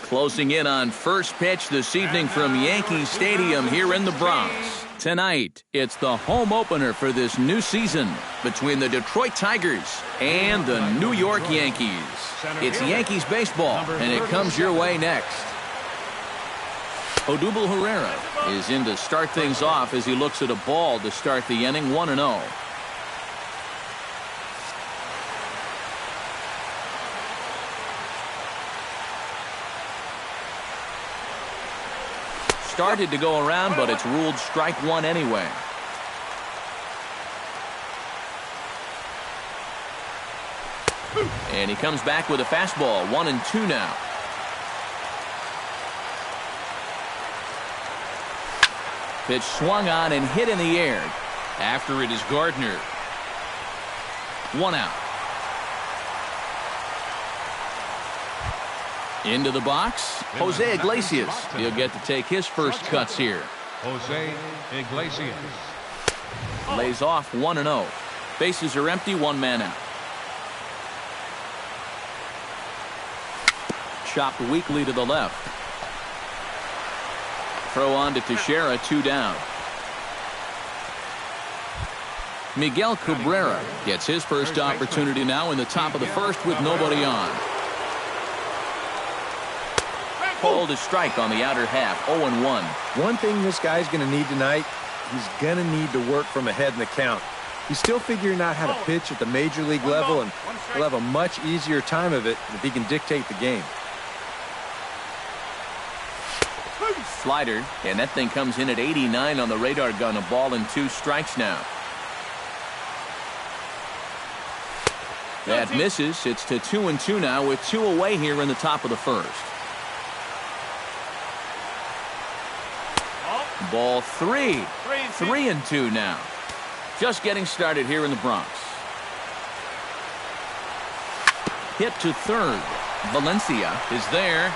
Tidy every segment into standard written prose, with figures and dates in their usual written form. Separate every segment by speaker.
Speaker 1: Closing in on first pitch this evening from Yankee Stadium here in the Bronx. Tonight, it's the home opener for this new season between the Detroit Tigers and the New York Yankees. It's Yankees baseball, and it comes your way next. Odubel Herrera is in to start things off as he looks at a ball to start the inning, 1-0. Started to go around, but it's ruled strike one anyway. And he comes back with a fastball, 1-2 now. Pitch swung on and hit in the air. After it is Gardner. 1 out. Into the box, Jose Iglesias. He'll get to take his first cuts here.
Speaker 2: Jose Iglesias
Speaker 1: lays off 1-0. Bases are empty, 1 man out. Chopped weakly to the left. Throw on to Teixeira, 2 down. Miguel Cabrera gets his first opportunity now in the top of the first with nobody on. Pulled a strike on the outer half, 0-1.
Speaker 3: One thing this guy's going to need tonight, he's going to need to work from ahead in the count. He's still figuring out how to pitch at the major league level, and he'll have a much easier time of it if he can dictate the game.
Speaker 1: Slider, and that thing comes in at 89 on the radar gun. A ball and 2 strikes now. That misses. It's to 2-2 now with 2 away here in the top of the first. Ball 3. 3-2 now. Just getting started here in the Bronx. Hit to third. Valencia is there.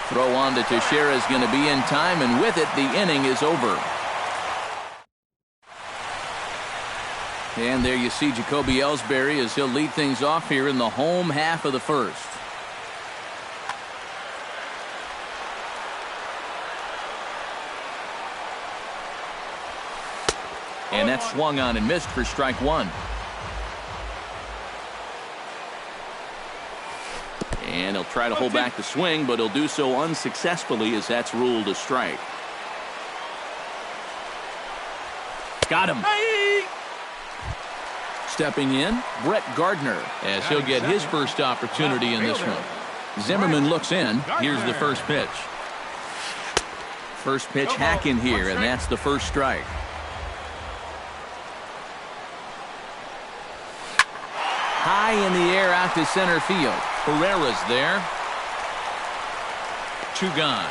Speaker 1: Throw on to Teixeira is going to be in time, and with it, the inning is over. And there you see Jacoby Ellsbury as he'll lead things off here in the home half of the first. And that swung on and missed for strike 1. And he'll try to hold back the swing, but he'll do so unsuccessfully as that's ruled a strike. Got him. Stepping in, Brett Gardner, as he'll get his first opportunity in this one. Zimmerman looks in. Here's the first pitch. First pitch hack in here, and that's the first strike. High in the air out to center field. Herrera's there. 2 gone.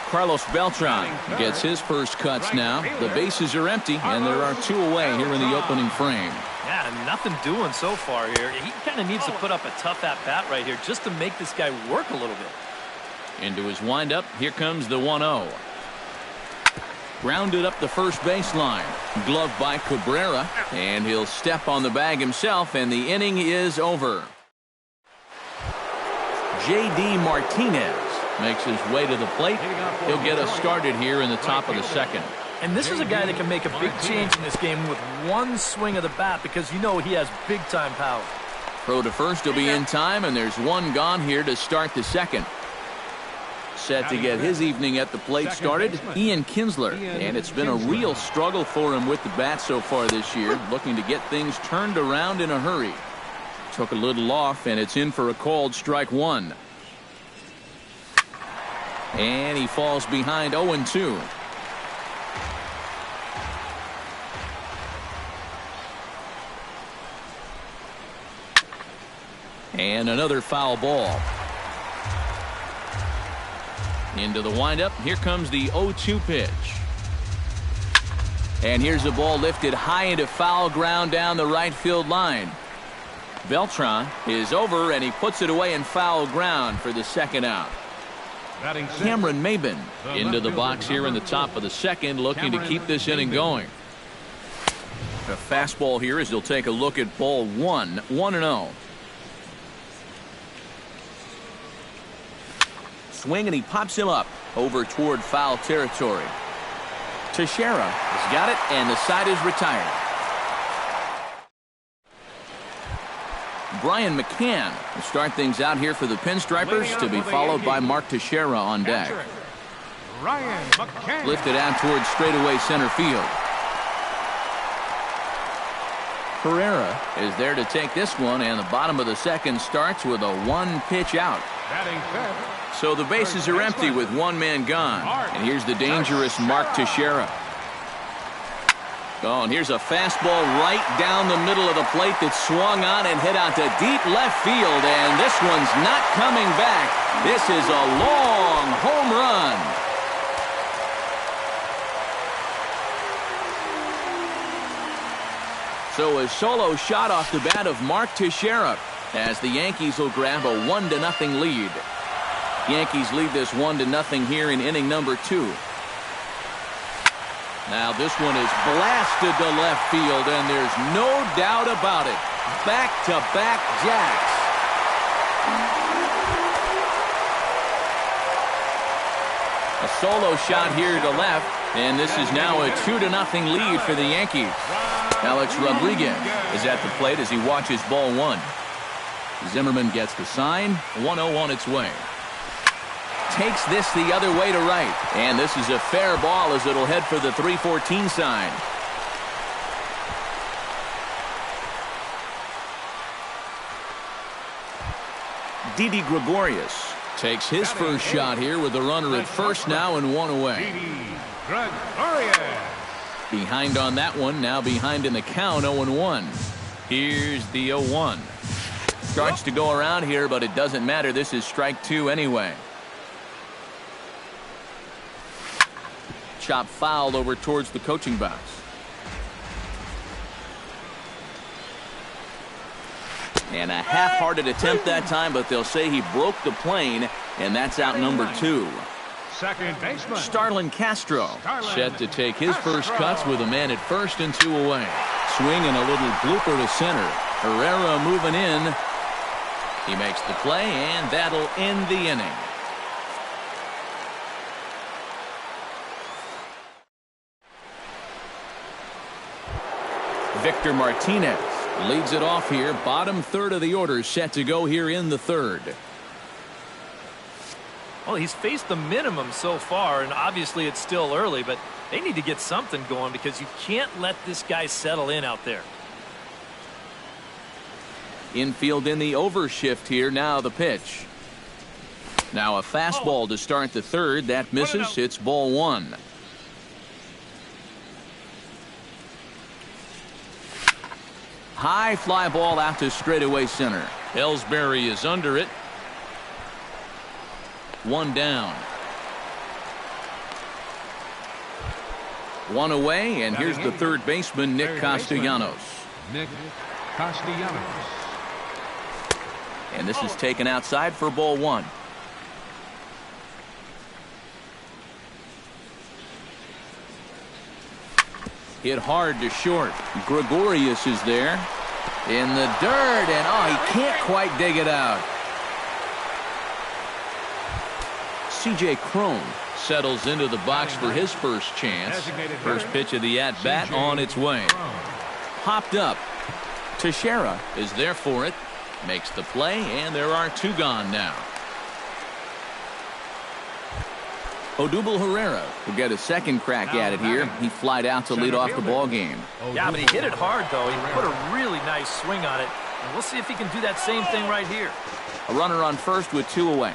Speaker 1: Carlos Beltran gets his first cuts now. The bases are empty, and there are 2 away here in the opening frame.
Speaker 4: Yeah, nothing doing so far here. He kind of needs to put up a tough at-bat right here just to make this guy work a little bit.
Speaker 1: Into his windup, here comes the 1-0. Grounded up the first baseline. Glove by Cabrera, and he'll step on the bag himself, and the inning is over. J.D. Martinez makes his way to the plate. He'll get us started here in the top of the second.
Speaker 4: And this is a guy that can make a big change in this game with 1 swing of the bat, because you know he has big-time power.
Speaker 1: Throw to first will be in time, and there's 1 gone here to start the second. Set to get his evening at the plate started, Ian Kinsler. And it's been a real struggle for him with the bat so far this year, looking to get things turned around in a hurry. Took a little off, and it's in for a called strike 1. And he falls behind 0-2. And another foul ball. Into the windup. Here comes the 0-2 pitch. And here's the ball lifted high into foul ground down the right field line. Beltran is over, and he puts it away in foul ground for the second out. Cameron Maben into the box here in the top of the second, looking to keep this inning going. A fastball here as he'll take a look at ball 1, 1-0. swing, and he pops him up over toward foul territory. Teixeira has got it, and the side is retired. Brian McCann will start things out here for the Pinstripers, to be followed by Mark Teixeira on deck.
Speaker 2: Ryan McCann.
Speaker 1: Lifted out towards straightaway center field. Herrera is there to take this one, and the bottom of the second starts with a one-pitch out.
Speaker 2: Batting fifth.
Speaker 1: So the bases are empty with one man gone. And here's the dangerous Mark Teixeira. Oh, and here's a fastball right down the middle of the plate that swung on and hit out to deep left field, and this one's not coming back. This is a long home run. So a solo shot off the bat of Mark Teixeira, as the Yankees will grab a 1-0 lead. Yankees lead this 1-0 here in inning number 2. Now this one is blasted to left field, and there's no doubt about it. Back-to-back jacks. A solo shot here to left, and this is now a 2-0 lead for the Yankees. Alex Rodriguez is at the plate as he watches ball 1. Zimmerman gets the sign. 1-0 on its way. Takes this the other way to right. And this is a fair ball as it'll head for the 3-14 sign. Didi Gregorius takes his first shot here with a runner at first now and 1 away.
Speaker 2: Gregorius.
Speaker 1: Behind on that one, now behind in the count, 0-1. Here's the 0-1. Starts to go around here, but it doesn't matter. This is strike 2 anyway. Chop fouled over towards the coaching box. And a half-hearted attempt that time, but they'll say he broke the plane, and that's out number 2.
Speaker 2: Second baseman.
Speaker 1: Starlin Castro set to take his first cuts with a man at first and 2 away. Swing and a little blooper to center. Herrera moving in. He makes the play, and that'll end the inning. Victor Martinez leads it off here. Bottom third of the order set to go here in the third.
Speaker 4: Well, he's faced the minimum so far, and obviously it's still early, but they need to get something going because you can't let this guy settle in out there.
Speaker 1: Infield in the overshift here. Now the pitch. Now a fastball to start the third. That misses. It's ball 1. High fly ball out to straightaway center. Ellsbury is under it. 1 down. 1 away, and here's the third baseman, Nick Castellanos.
Speaker 2: Nick Castellanos.
Speaker 1: And this is taken outside for ball 1. Hit hard to short. Gregorius is there in the dirt, and oh, he can't quite dig it out. C.J. Cron settles into the box for his first chance. First pitch of the at-bat on its way. Popped up. Teixeira is there for it. Makes the play, and there are 2 gone now. Odubel Herrera will get a second crack at it here. He flied out to lead off the ball game.
Speaker 4: Yeah, but he hit it hard, though. He put a really nice swing on it, and we'll see if he can do that same thing right here.
Speaker 1: A runner on first with 2 away.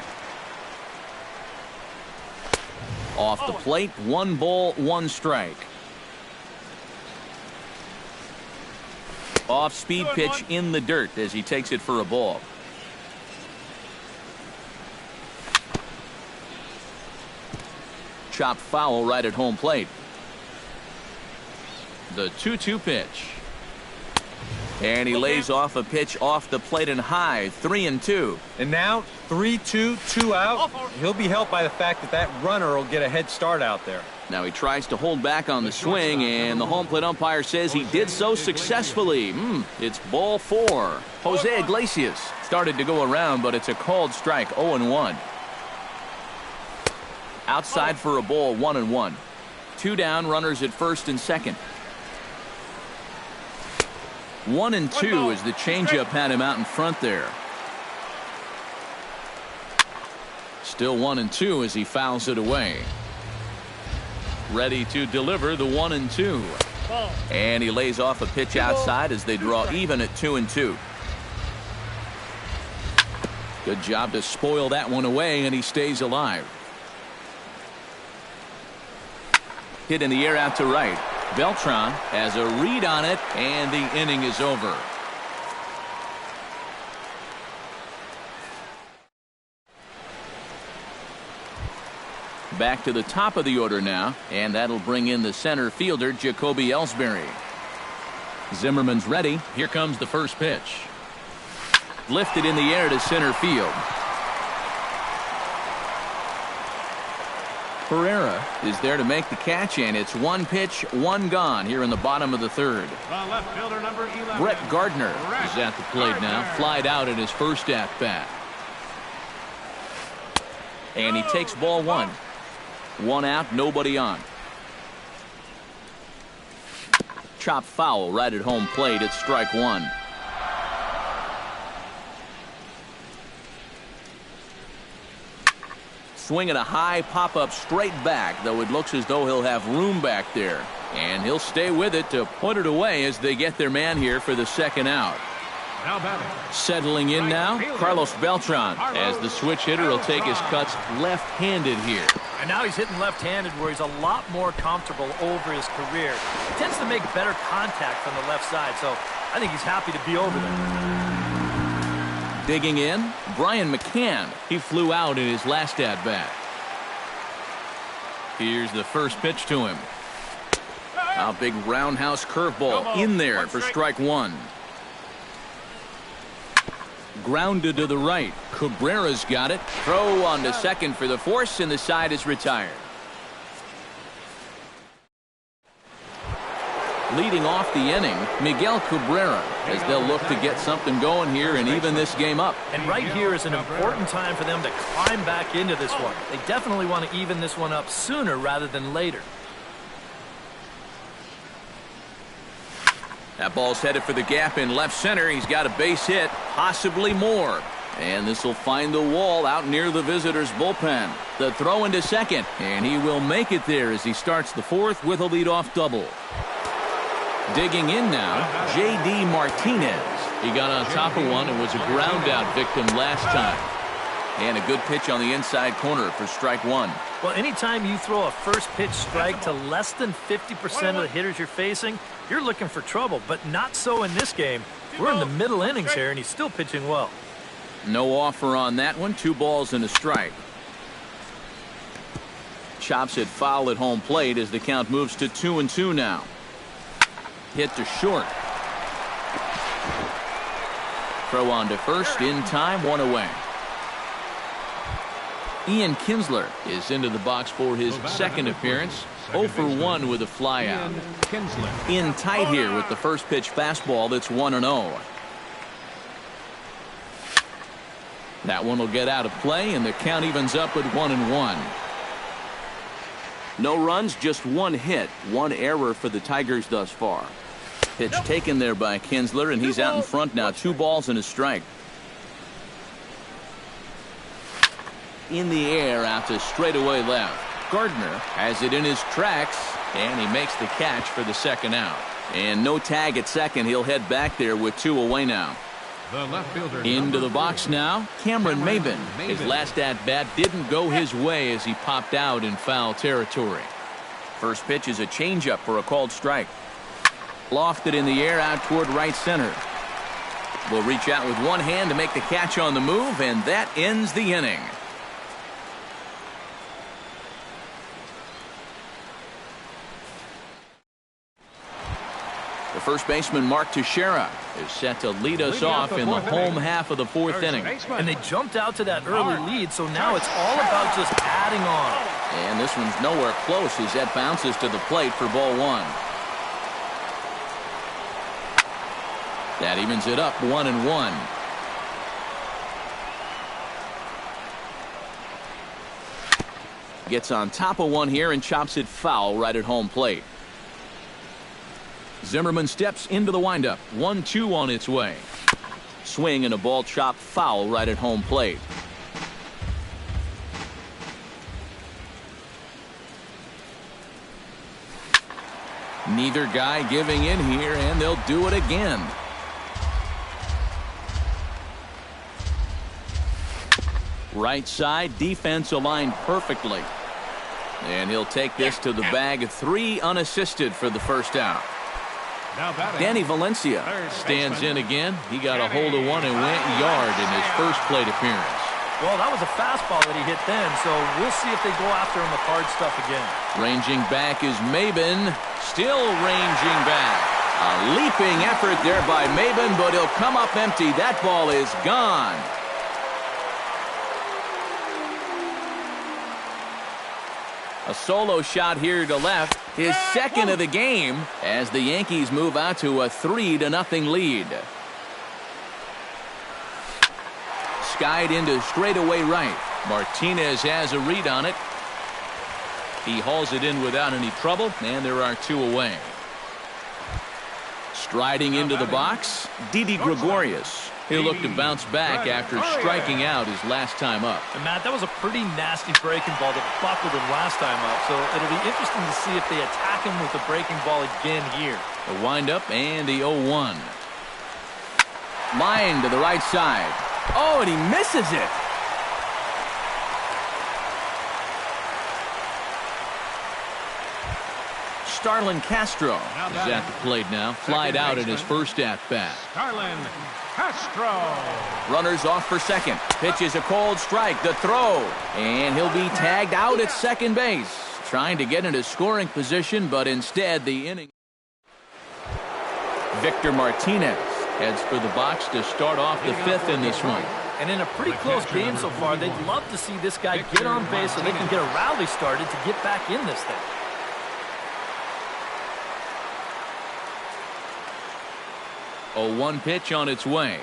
Speaker 1: Off the plate, 1 ball, 1 strike. Off-speed pitch in the dirt as he takes it for a ball. Chopped foul right at home plate. The 2-2 pitch. And he lays off a pitch off the plate and high. 3-2.
Speaker 3: And now 3-2, 2 out. He'll be helped by the fact that that runner will get a head start out there.
Speaker 1: Now he tries to hold back on the swing, and the home plate umpire says he did so successfully. It's ball 4. Jose Iglesias started to go around, but it's a called strike. 0-1. Outside for a ball, 1-1. 2 down, runners at first and second. 1-2 as the changeup had him out in front there. Still 1-2 as he fouls it away. Ready to deliver the 1-2. And he lays off a pitch outside as they draw even at 2-2. Good job to spoil that one away, and he stays alive. Hit in the air out to right. Beltran has a read on it, and the inning is over. Back to the top of the order now, and that'll bring in the center fielder, Jacoby Ellsbury. Zimmerman's ready. Here comes the first pitch. Lifted in the air to center field. Pereira is there to make the catch, and it's 1 pitch, 1 gone here in the bottom of the third.
Speaker 2: The left fielder, number 11.
Speaker 1: Brett Gardner is at the plate now, flied out at his first at bat. And he takes ball 1. 1 out, nobody on. Chop foul right at home plate. It's strike 1. Swinging a high pop-up straight back, though it looks as though he'll have room back there. And he'll stay with it to put it away as they get their man here for the second out.
Speaker 2: Now batting.
Speaker 1: Settling in now, Carlos Beltran, as the switch hitter will take his cuts left-handed here.
Speaker 4: And now he's hitting left-handed, where he's a lot more comfortable over his career. He tends to make better contact from the left side, so I think he's happy to be over there.
Speaker 1: Digging in, Brian McCann. He flew out in his last at-bat. Here's the first pitch to him. A big roundhouse curveball in there for strike 1. Grounded to the right. Cabrera's got it. Throw on to second for the force, and the side is retired. Leading off the inning, Miguel Cabrera, as they'll look to get something going here and even this game up.
Speaker 4: And right here is an important time for them to climb back into this one. They definitely want to even this one up sooner rather than later.
Speaker 1: That ball's headed for the gap in left center. He's got a base hit, possibly more. And this will find the wall out near the visitors' bullpen. The throw into second, and he will make it there as he starts the fourth with a leadoff double. Digging in now, J.D. Martinez. He got on top of one and was a ground-out victim last time. And a good pitch on the inside corner for strike 1.
Speaker 4: Well, anytime you throw a first pitch strike to less than 50% of the hitters you're facing, you're looking for trouble, but not so in this game. We're in the middle innings here, and he's still pitching well.
Speaker 1: No offer on that one. 2 balls and a strike. Chops it foul at home plate as the count moves to 2-2 now. Hit to short. Throw on to first in time, 1 away. Ian Kinsler is into the box for his second appearance. 0 for 1 with a flyout. In tight here with the first pitch fastball that's 1-0. That one will get out of play, and the count evens up at 1-1. No runs, just 1 hit, 1 error for the Tigers thus far. Pitch taken there by Kinsler, and he's out in front now. 2 balls and a strike. In the air out to straightaway left. Gardner has it in his tracks, and he makes the catch for the second out. And no tag at second. He'll head back there with 2 away now.
Speaker 2: The left fielder,
Speaker 1: into the box now, Cameron Maben. His last at-bat didn't go his way as he popped out in foul territory. First pitch is a changeup for a called strike. Lofted in the air out toward right center. Will reach out with one hand to make the catch on the move, and that ends the inning. The first baseman, Mark Teixeira, is set to lead us off in the home half of the 4th inning.
Speaker 4: And they jumped out to that early lead, so now it's all about just adding on.
Speaker 1: And this one's nowhere close as that bounces to the plate for ball 1. That evens it up 1-1. Gets on top of one here and chops it foul right at home plate. Zimmerman steps into the windup. 1-2 on its way. Swing and a ball chopped foul right at home plate. Neither guy giving in here, and they'll do it again. Right side, defense aligned perfectly. And he'll take this to the bag. 3 unassisted for the first out. Danny Valencia stands in again. He got a hold of one and went yard in his first plate appearance.
Speaker 4: Well, that was a fastball that he hit then, so we'll see if they go after him with hard stuff again.
Speaker 1: Ranging back is Maben. Still ranging back. A leaping effort there by Maben, but he'll come up empty. That ball is gone. A solo shot here to left. His second of the game as the Yankees move out to a 3-0 lead. Skied into straightaway right. Martinez has a read on it. He hauls it in without any trouble, and there are 2 away. Striding into the box, Didi Gregorius. He'll look to bounce back after striking out his last time up.
Speaker 4: And Matt, that was a pretty nasty breaking ball that buckled him last time up, so it'll be interesting to see if they attack him with the breaking ball again here.
Speaker 1: The windup and the 0-1. Line to the right side. Oh, and he misses it. Starlin Castro is at the plate now. Flied out in his first at-bat.
Speaker 2: Starlin Castro.
Speaker 1: Runners off for second. Pitches a cold strike. The throw. And he'll be tagged out at second base. Trying to get into scoring position, but instead the inning. Victor Martinez heads for the box to start off the 5th in this one.
Speaker 4: And in a pretty close game so far, they'd love to see this guy get on base so they can get a rally started to get back in this thing.
Speaker 1: A 1 pitch on its way.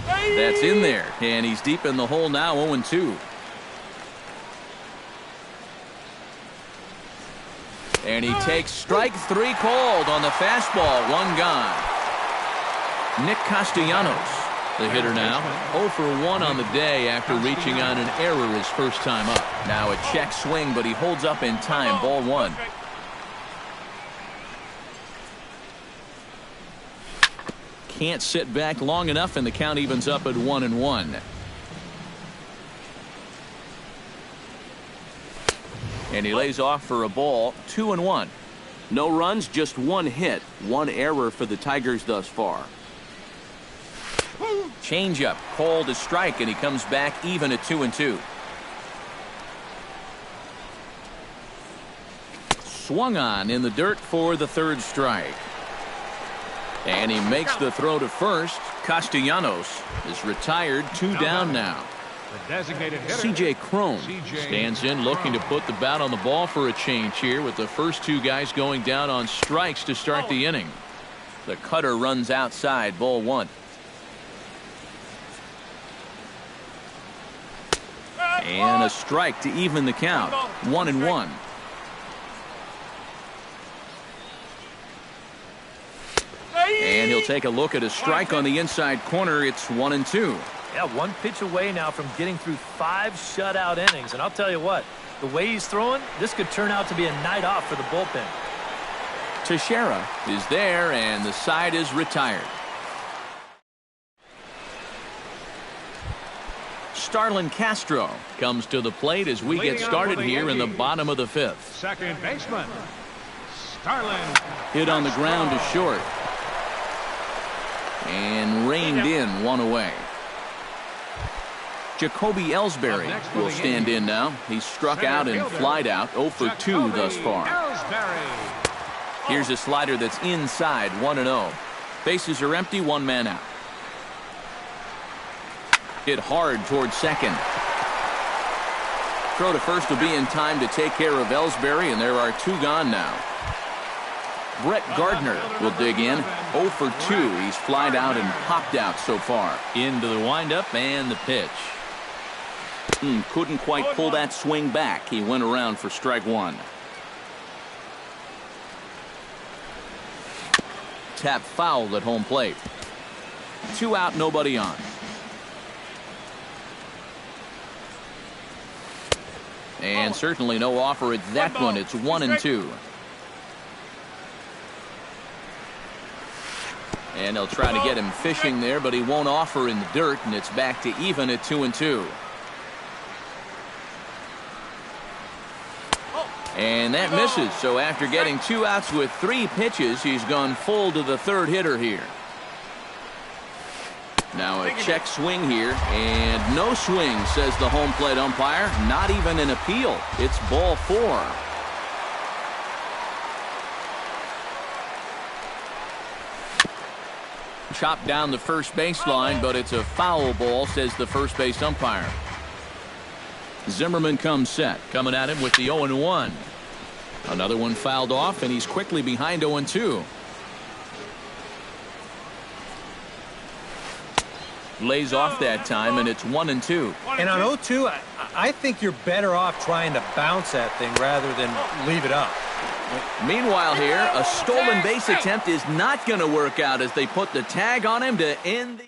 Speaker 1: That's in there, and he's deep in the hole now. 0-2. And he takes strike 3 called on the fastball. 1 gone. Nick Castellanos, the hitter now. 0 for 1 on the day after reaching on an error his first time up. Now a check swing, but he holds up in time. Ball 1. Can't sit back long enough, and the count evens up at 1-1. And he lays off for a ball. 2-1. No runs, just 1 hit. 1 error for the Tigers thus far. Changeup called a strike, and he comes back even at 2-2. Swung on in the dirt for the 3rd strike. And he makes the throw to first. Castellanos is retired. 2 down now.
Speaker 2: The designated hitter,
Speaker 1: C.J. Cron stands in looking to put the bat on the ball for a change here with the first 2 guys going down on strikes to start the inning. The cutter runs outside. Ball 1. And a strike to even the count. 1-1. And he'll take a look at a strike on the inside corner. It's 1-2.
Speaker 4: Yeah, 1 pitch away now from getting through 5 shutout innings. And I'll tell you what, the way he's throwing, this could turn out to be a night off for the bullpen.
Speaker 1: Teixeira is there, and the side is retired. Starlin Castro comes to the plate as we get started here in the bottom of the 5th.
Speaker 2: second baseman, Starlin.
Speaker 1: Hit on the ground to short. And reined in 1 away. Jacoby Ellsbury will stand in now. He's struck out and flied out. 0 for 2 thus far. Here's a slider that's inside. 1-0. Bases are empty. 1 man out. Hit hard towards second. Throw to first will be in time to take care of Ellsbury, and there are 2 gone now. Brett Gardner will dig in. 0 for 2. He's flied out and popped out so far. Into the windup and the pitch. Couldn't quite pull that swing back. He went around for strike one. Tap fouled at home plate. 2 out, nobody on. And certainly no offer at that one. It's 1-2. And they'll try to get him fishing there, but he won't offer in the dirt, and it's back to even at 2-2. And that misses. So after getting 2 outs with 3 pitches, he's gone full to the third hitter here. Now a check swing here, and no swing, says the home plate umpire. Not even an appeal. It's ball 4. Chopped down the first baseline, but it's a foul ball, says the first base umpire. Zimmerman comes set, coming at him with the 0-1. Another one fouled off, and he's quickly behind 0-2. Lays off that time, and it's 1-2.
Speaker 3: And on 0-2, I think you're better off trying to bounce that thing rather than leave it up.
Speaker 1: Meanwhile here, a stolen base attempt is not going to work out as they put the tag on him to end the...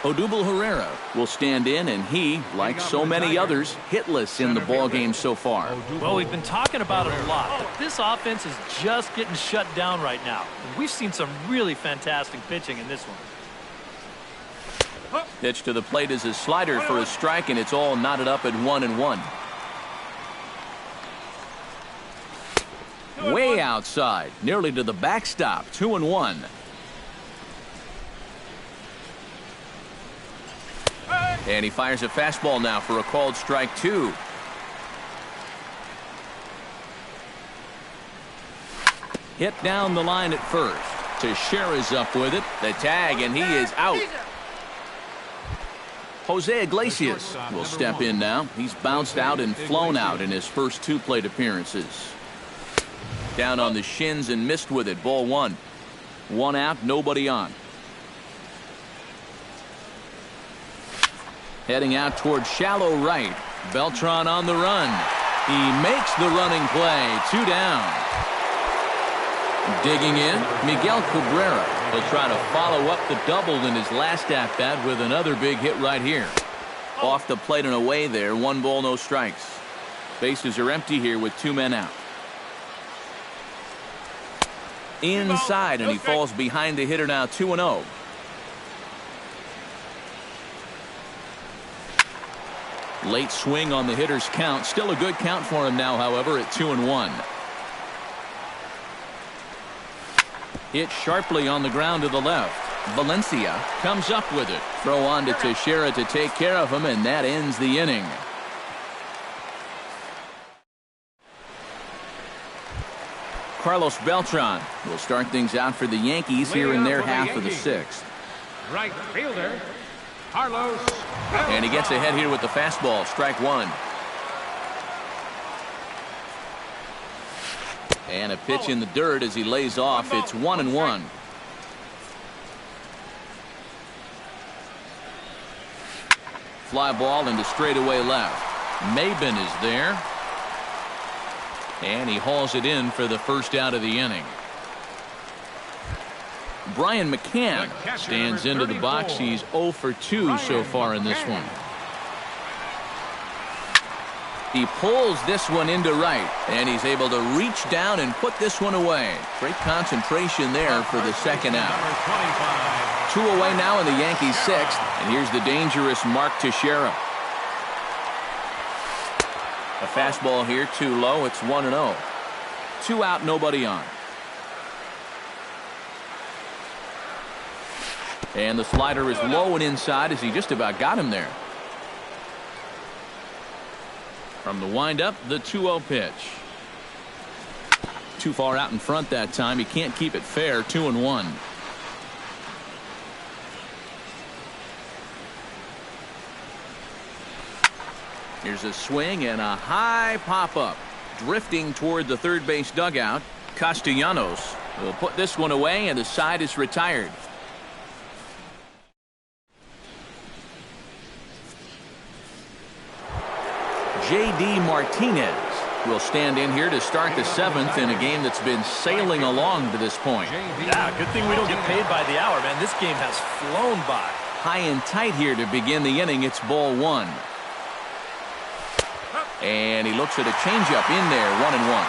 Speaker 1: Odubel Herrera will stand in, and he, like so many others, hitless in the ballgame so far.
Speaker 4: Well, we've been talking about it a lot, but this offense is just getting shut down right now. And we've seen some really fantastic pitching in this one.
Speaker 1: Pitch to the plate is a slider for a strike, and it's all knotted up at 1-1. Way outside, nearly to the backstop, 2-1. And he fires a fastball now for a called strike 2. Hit down the line at first. Teixeira's up with it. The tag, and he is out. Jose Iglesias will step in now. He's bounced out and flown out in his first 2 plate appearances. Down on the shins and missed with it. Ball 1. 1 out, nobody on. Heading out toward shallow right. Beltran on the run. He makes the running play. 2 down. Digging in, Miguel Cabrera. He'll try to follow up the double in his last at-bat with another big hit right here. Off the plate and away there. 1 ball, no strikes. Bases are empty here with 2 men out. Inside, and he falls behind the hitter now. 2-0. Late swing on the hitter's count. Still a good count for him now, however, at 2-1. Hit sharply on the ground to the left. Valencia comes up with it. Throw on to Teixeira to take care of him, and that ends the inning. Carlos Beltran will start things out for the Yankees here in their half of the 6th.
Speaker 2: Right fielder, Carlos Beltran.
Speaker 1: And he gets ahead here with the fastball. Strike 1. And a pitch in the dirt as he lays off. It's 1-1. Fly ball into straightaway left. Maben is there. And he hauls it in for the first out of the inning. Brian McCann stands into the box. He's 0 for 2 so far in this one. He pulls this one into right, and he's able to reach down and put this one away. Great concentration there for the second out. 2 away now in the Yankees' 6th, and here's the dangerous Mark Teixeira. A fastball here, too low. It's 1-0. 2 out, nobody on. And the slider is low and inside as he just about got him there. From the windup, the 2-0 pitch. Too far out in front that time. He can't keep it fair. 2-1. Here's a swing and a high pop-up. Drifting toward the third base dugout. Castellanos will put this one away, and the side is retired. J.D. Martinez will stand in here to start the 7th in a game that's been sailing along to this point.
Speaker 4: Yeah, good thing we don't get paid by the hour, man. This game has flown by.
Speaker 1: High and tight here to begin the inning. It's ball 1. And he looks at a changeup in there, 1-1.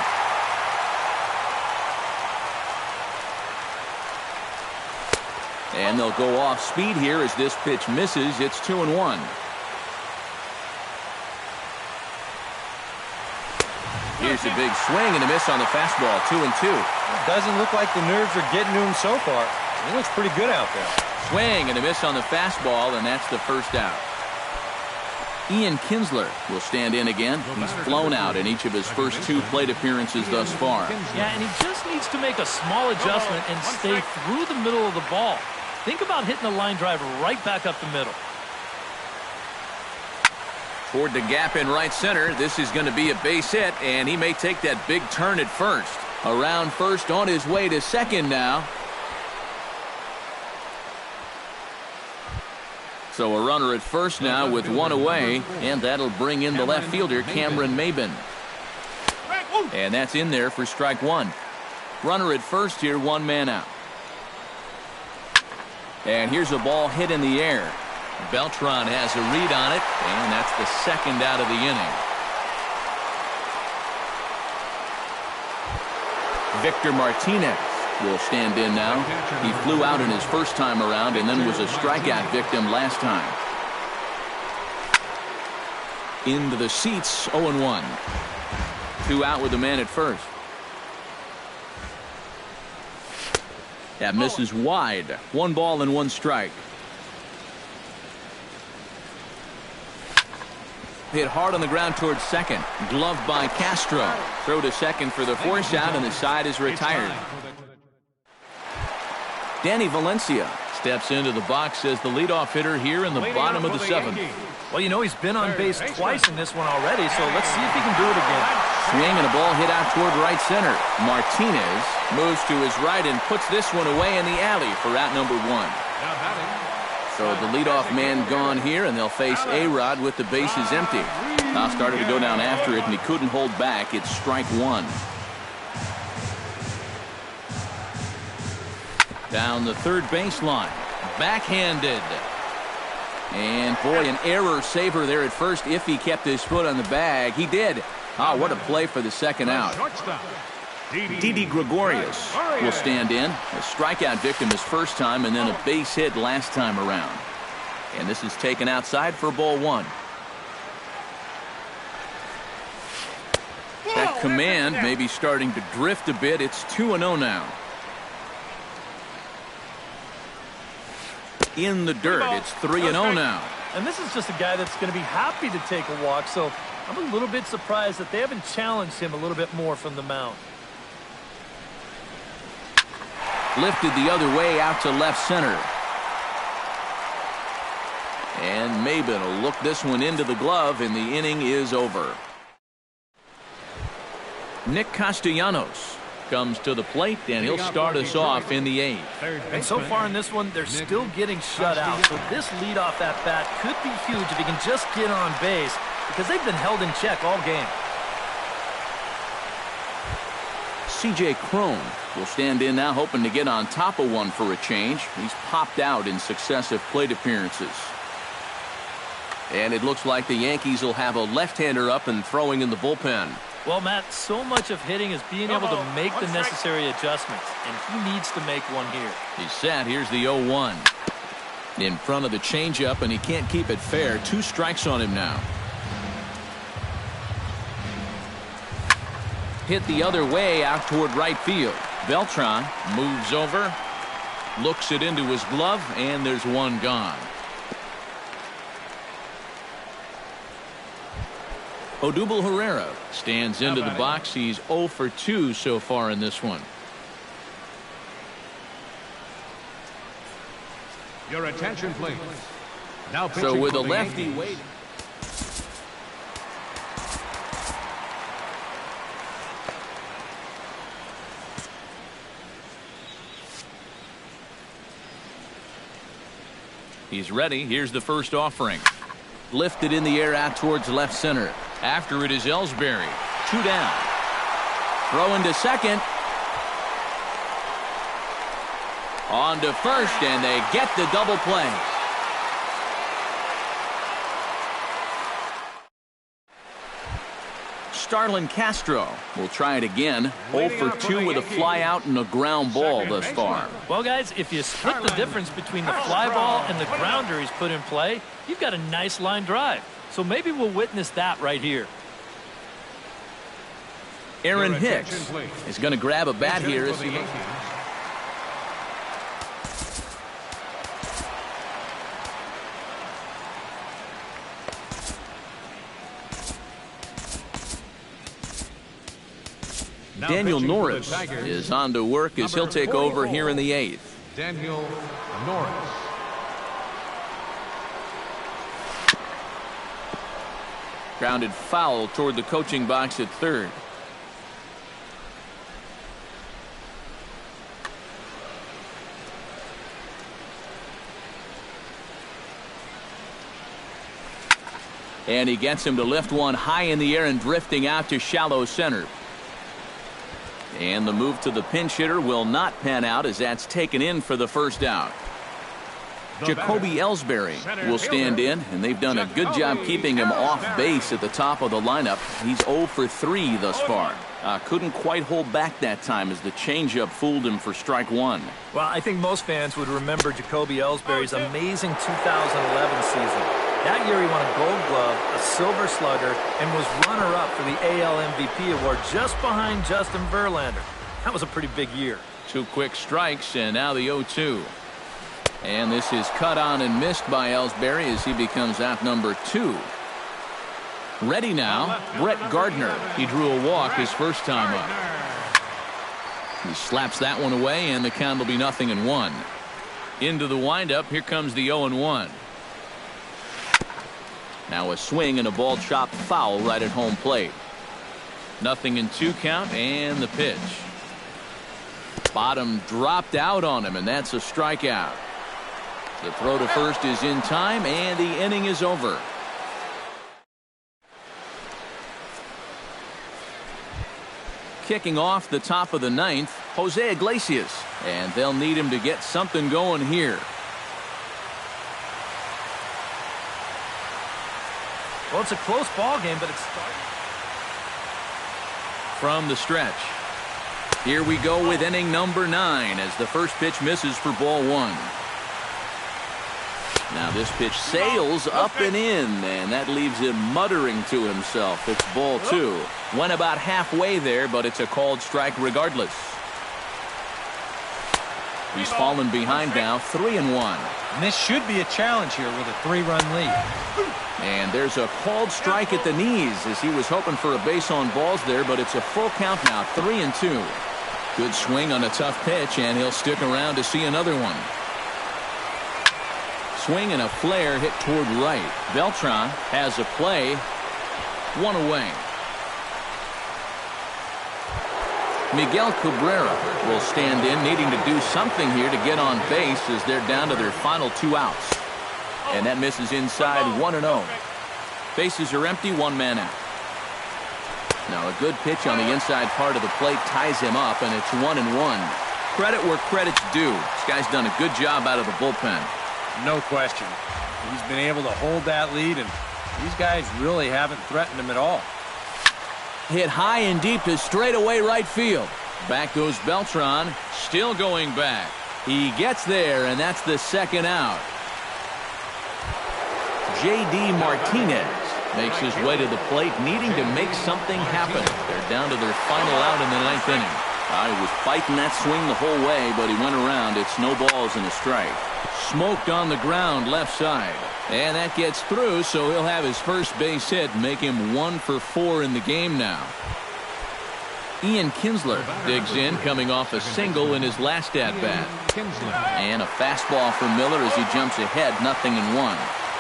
Speaker 1: And they'll go off speed here as this pitch misses. It's 2-1. Here's a big swing and a miss on the fastball, 2-2.
Speaker 3: Doesn't look like the nerves are getting to him so far. He looks pretty good out there.
Speaker 1: Swing and a miss on the fastball, and that's the first out. Ian Kinsler will stand in again. He's flown out in each of his first 2 plate appearances thus far.
Speaker 4: Yeah, and he just needs to make a small adjustment and stay through the middle of the ball. Think about hitting a line drive right back up the middle.
Speaker 1: Toward the gap in right center. This is going to be a base hit, and he may take that big turn at first. Around first, on his way to second now. So a runner at first now with 1 away, and that'll bring in the left fielder, Cameron Maben. And that's in there for strike 1. Runner at first here, 1 man out. And here's a ball hit in the air. Beltran has a read on it, and that's the 2nd out of the inning. Victor Martinez will stand in now. He flew out in his first time around and then was a strikeout victim last time. Into the seats, 0-1. 2 out with the man at first. That misses wide. 1 ball and 1 strike. Hit hard on the ground towards second. Gloved by Castro. Throw to second for the force out, and the side is retired. Danny Valencia steps into the box as the leadoff hitter here in the bottom of the 7th.
Speaker 4: Well, you know, he's been on base twice in this one already, so let's see if he can do it again.
Speaker 1: Swing and a ball hit out toward right center. Martinez moves to his right and puts this one away in the alley for out number 1. So the leadoff man gone here, and they'll face A-Rod with the bases empty. Now started to go down after it, and he couldn't hold back. It's strike 1. Down the third baseline. Backhanded. And boy, an error saver there at first if he kept his foot on the bag. He did. Oh, what a play for the 2nd out. Didi Gregorius will stand in. A strikeout victim his first time, and then a base hit last time around. And this is taken outside for ball 1. That command may be starting to drift a bit. It's 2-0 now. In the dirt, it's 3-0 now.
Speaker 4: And this is just a guy that's going to be happy to take a walk, so I'm a little bit surprised that they haven't challenged him a little bit more from the mound.
Speaker 1: Lifted the other way out to left center. And Maben will look this one into the glove, and the inning is over. Nick Castellanos comes to the plate, and he'll start us off in the 8th.
Speaker 4: And so far in this one, they're still getting shut out. So this leadoff at bat could be huge if he can just get on base, because they've been held in check all game.
Speaker 1: C.J. Cron will stand in now, hoping to get on top of one for a change. He's popped out in successive plate appearances. And it looks like the Yankees will have a left-hander up and throwing in the bullpen.
Speaker 4: Well, Matt, so much of hitting is being able to make the necessary adjustments, and he needs to make one here.
Speaker 1: He's set. Here's the 0-1. In front of the changeup, and he can't keep it fair. 2 strikes on him now. Hit the other way out toward right field. Beltran moves over, looks it into his glove, and there's 1 gone. Odubel Herrera stands into the box. He's 0 for 2 so far in this one.
Speaker 2: Your attention, please. Now
Speaker 1: so with a
Speaker 2: the
Speaker 1: lefty
Speaker 2: Yankees.
Speaker 1: waiting. He's ready. Here's the first offering. Lifted in the air out towards left center. After it is Ellsbury. 2 down. Throw into second. On to first, and they get the double play. Starlin Castro will try it again. 0 for 2 with a fly out and a ground ball thus far.
Speaker 4: Well, guys, if you split the difference between the fly ball and the grounder he's put in play, you've got a nice line drive. So maybe we'll witness that right here.
Speaker 1: Aaron Hicks is going to grab a bat here as he looks. Daniel Norris is on to work as he'll take over here in the 8th.
Speaker 2: Daniel Norris.
Speaker 1: Grounded foul toward the coaching box at third. And he gets him to lift one high in the air and drifting out to shallow center. And the move to the pinch hitter will not pan out as that's taken in for the first out. Jacoby Ellsbury will stand in, and they've done a good job keeping him off base at the top of the lineup. He's 0 for 3 thus far. Couldn't quite hold back that time as the changeup fooled him for strike 1.
Speaker 4: Well, I think most fans would remember Jacoby Ellsbury's amazing 2011 season. That year he won a Gold Glove, a Silver Slugger, and was runner-up for the AL MVP award just behind Justin Verlander. That was a pretty big year.
Speaker 1: 2 quick strikes, and now the 0-2. And this is cut on and missed by Ellsbury as he becomes out number 2. Ready now, Brett Gardner. He drew a walk his first time up. He slaps that one away, and the count will be 0-1. Into the windup, here comes the 0-1. Now a swing and a ball chopped foul right at home plate. 0-2 count, and the pitch. Bottom dropped out on him, and that's a strikeout. The throw to first is in time, and the inning is over. Kicking off the top of the 9th, Jose Iglesias, and they'll need him to get something going here.
Speaker 4: Well, it's a close ball game, but it's starting.
Speaker 1: From the stretch. Here we go with inning number 9 as the first pitch misses for ball 1. Now this pitch sails up and in, and that leaves him muttering to himself. It's ball 2. Went about halfway there, but it's a called strike regardless. He's fallen behind now, 3-1.
Speaker 3: And this should be a challenge here with a 3-run lead.
Speaker 1: And there's a called strike at the knees as he was hoping for a base on balls there, but it's a full count now, 3-2. Good swing on a tough pitch, and he'll stick around to see another one. Swing and a flare hit toward right. Beltran has a play. 1 away. Miguel Cabrera will stand in, needing to do something here to get on base as they're down to their final 2 outs. And that misses inside, 1-0. Bases are empty, 1 man out. Now a good pitch on the inside part of the plate ties him up, and it's 1-1. Credit where credit's due. This guy's done a good job out of the bullpen.
Speaker 3: No question. He's been able to hold that lead, and these guys really haven't threatened him at all.
Speaker 1: Hit high and deep to straightaway right field. Back goes Beltran, still going back. He gets there, and that's the 2nd out. J.D. Martinez makes his way to the plate, needing to make something happen. They're down to their final out in the 9th inning. He was fighting that swing the whole way, but he went around. It's no balls and a strike. Smoked on the ground left side. And that gets through, so he'll have his first base hit, make him 1 for 4 in the game now. Ian Kinsler digs in, coming off a single in his last at-bat. And a fastball for Miller as he jumps ahead, 0-1.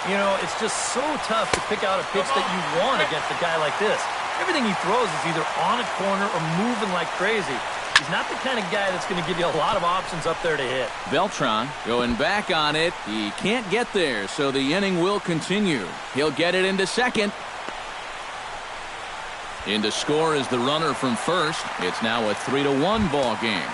Speaker 4: You know, it's just so tough to pick out a pitch that you want against a guy like this. Everything he throws is either on a corner or moving like crazy. He's not the kind of guy that's going to give you a lot of options up there to hit.
Speaker 1: Beltran going back on it. He can't get there, so the inning will continue. He'll get it into second. In to score is the runner from first. It's now a 3-1 ball game.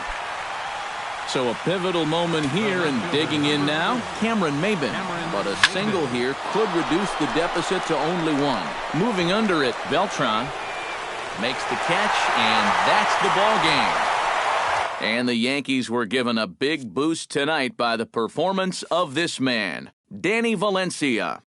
Speaker 1: So a pivotal moment here, and digging in now, Cameron Maben. But a single here could reduce the deficit to only one. Moving under it, Beltran makes the catch, and that's the ball game. And the Yankees were given a big boost tonight by the performance of this man, Danny Valencia.